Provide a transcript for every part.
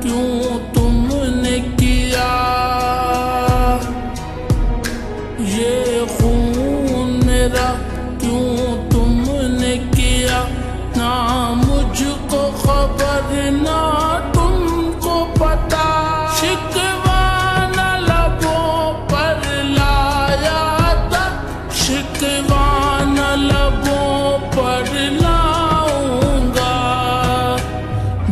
क्यों तुमने किया ये खून मेरा, क्यों तुमने किया। ना मुझको खबर ना तुमको पता, शिकवा न लबों पर लाया था, शिकवा न लबों पर लाऊंगा।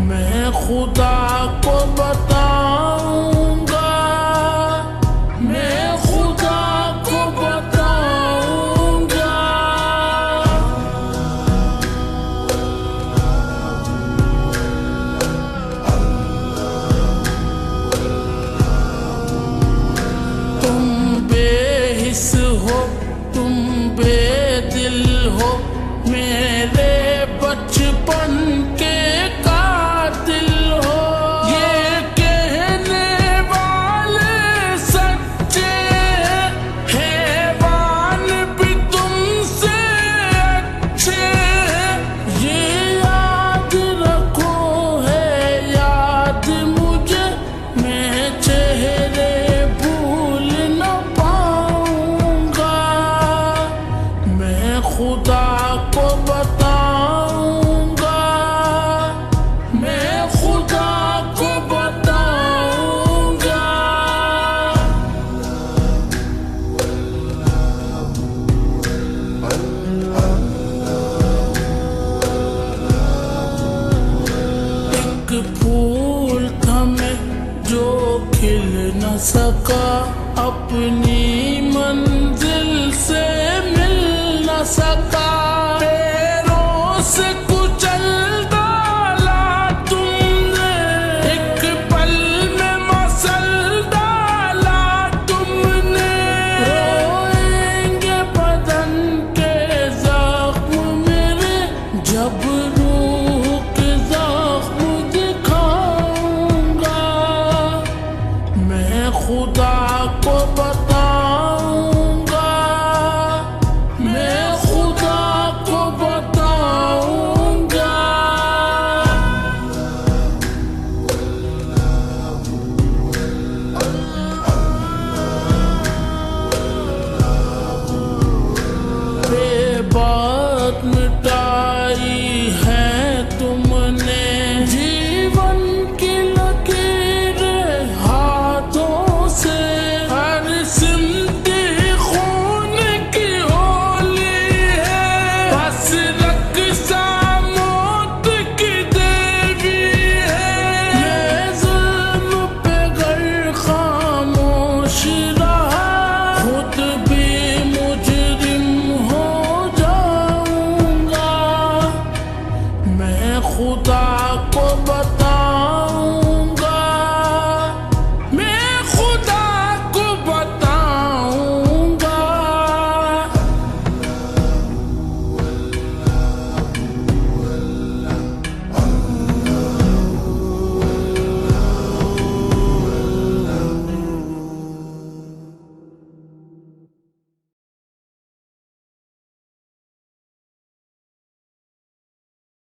मैं खुदा को बताऊंगा, मैं खुदा को बताऊंगा। तुम बेहिस हो, तुम बेदिल हो, मेरे बचपन के कातिल हो। ये कहने वाले सच्चे हैवान भी तुमसे अच्छे। ये याद रखो है याद मुझे, मैं चेहरे भूल न पाऊंगा। मैं खुदा को बताऊंगा, मैं खुदा को बताऊंगा। एक फूल था मैं जो खिल न सका, अपनी